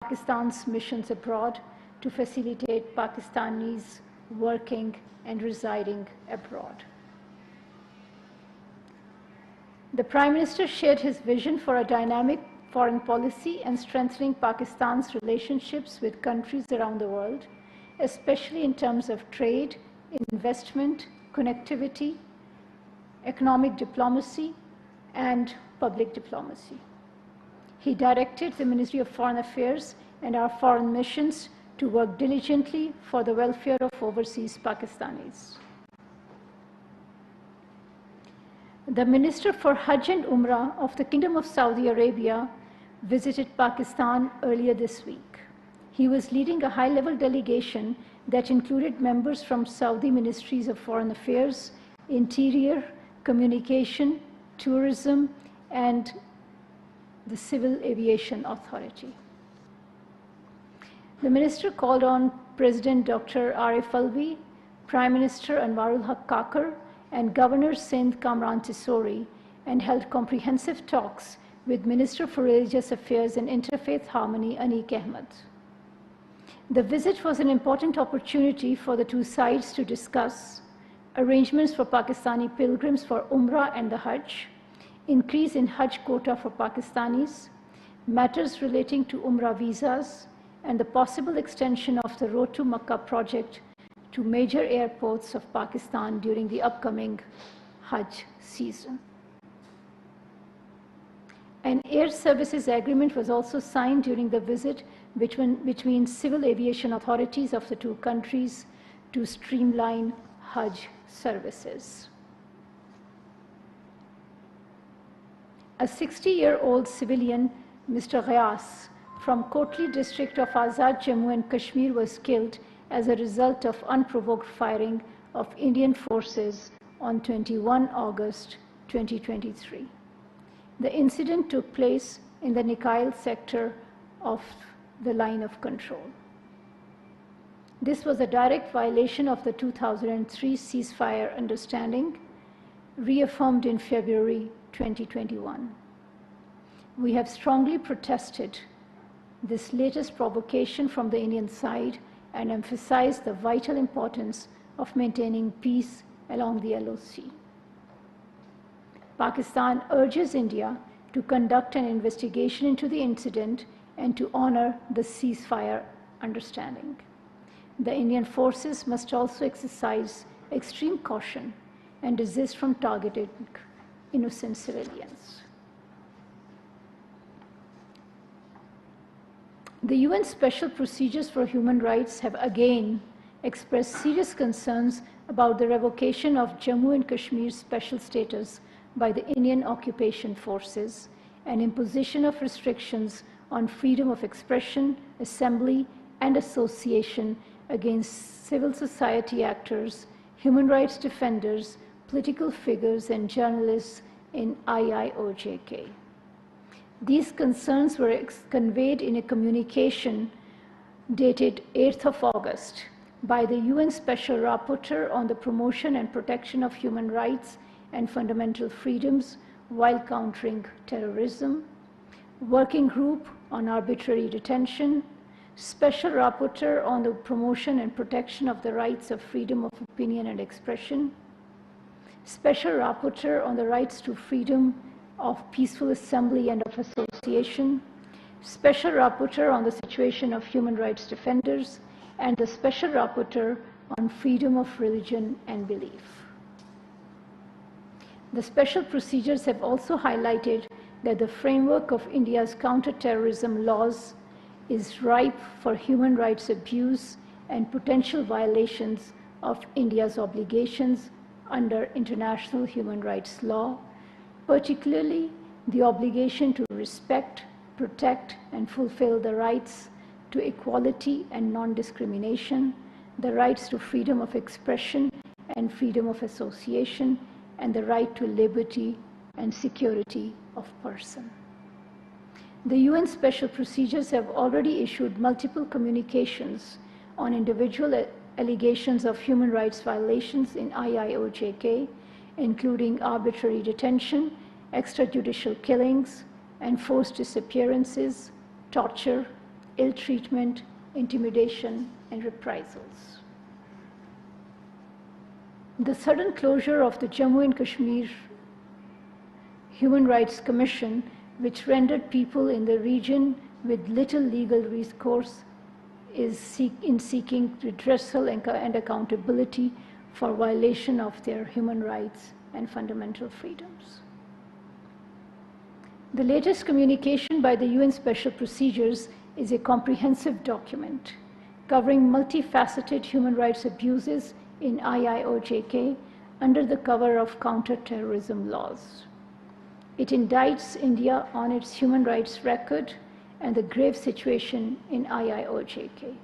Pakistan's missions abroad to facilitate Pakistanis working and residing abroad. The Prime Minister shared his vision for a dynamic foreign policy and strengthening Pakistan's relationships with countries around the world, especially in terms of trade, investment, connectivity, economic diplomacy, and public diplomacy. He directed the Ministry of Foreign Affairs and our foreign missions to work diligently for the welfare of overseas Pakistanis. The Minister for Hajj and Umrah of the Kingdom of Saudi Arabia visited Pakistan earlier this week. He was leading a high-level delegation that included members from Saudi Ministries of Foreign Affairs, Interior, Communication, Tourism, and the Civil Aviation Authority. The Minister called on President Dr. Arif Alvi, Prime Minister Anwarul Haq Kakar, and Governor Sindh Kamran Tisori, and held comprehensive talks with Minister for Religious Affairs and Interfaith Harmony Aneek Ahmed. The visit was an important opportunity for the two sides to discuss arrangements for Pakistani pilgrims for Umrah and the Hajj, increase in Hajj quota for Pakistanis, matters relating to Umrah visas, and the possible extension of the Road to Makkah project to major airports of Pakistan during the upcoming Hajj season. An air services agreement was also signed during the visit between civil aviation authorities of the two countries to streamline Hajj services. A 60-year-old civilian, Mr. Ghyas, from Kotli district of Azad Jammu and Kashmir was killed as a result of unprovoked firing of Indian forces on 21 August 2023. The incident took place in the Nikail sector of the line of control. This was a direct violation of the 2003 ceasefire understanding, reaffirmed in February 2021. We have strongly protested this latest provocation from the Indian side and emphasized the vital importance of maintaining peace along the LOC. Pakistan urges India to conduct an investigation into the incident and to honor the ceasefire understanding. The Indian forces must also exercise extreme caution and desist from targeting innocent civilians. The UN Special Procedures for Human Rights have again expressed serious concerns about the revocation of Jammu and Kashmir's special status by the Indian occupation forces and imposition of restrictions on freedom of expression, assembly, and association against civil society actors, human rights defenders, political figures, and journalists in IIOJK. These concerns were conveyed in a communication dated 8th of August by the UN Special Rapporteur on the promotion and protection of human rights and fundamental freedoms while countering terrorism, Working Group on Arbitrary Detention, Special Rapporteur on the promotion and protection of the rights of freedom of opinion and expression, Special Rapporteur on the rights to freedom of peaceful assembly and of association, Special Rapporteur on the situation of human rights defenders, and the Special Rapporteur on freedom of religion and belief. The special procedures have also highlighted that the framework of India's counter-terrorism laws is ripe for human rights abuse and potential violations of India's obligations under international human rights law, particularly the obligation to respect, protect, and fulfill the rights to equality and non-discrimination, the rights to freedom of expression and freedom of association, and the right to liberty and security of person. The UN Special Procedures have already issued multiple communications on individual allegations of human rights violations in IIOJK, including arbitrary detention, extrajudicial killings, and forced disappearances, torture, ill treatment, intimidation, and reprisals. The sudden closure of the Jammu and Kashmir Human Rights Commission, which rendered people in the region with little legal recourse, is in seeking redressal and accountability for violation of their human rights and fundamental freedoms. The latest communication by the UN Special Procedures is a comprehensive document covering multifaceted human rights abuses in IIOJK under the cover of counter-terrorism laws. It indicts India on its human rights record and the grave situation in IIOJK.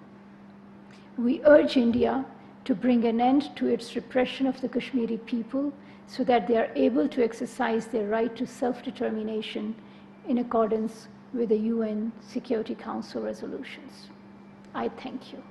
We urge India to bring an end to its repression of the Kashmiri people so that they are able to exercise their right to self-determination in accordance with the UN Security Council resolutions. I thank you.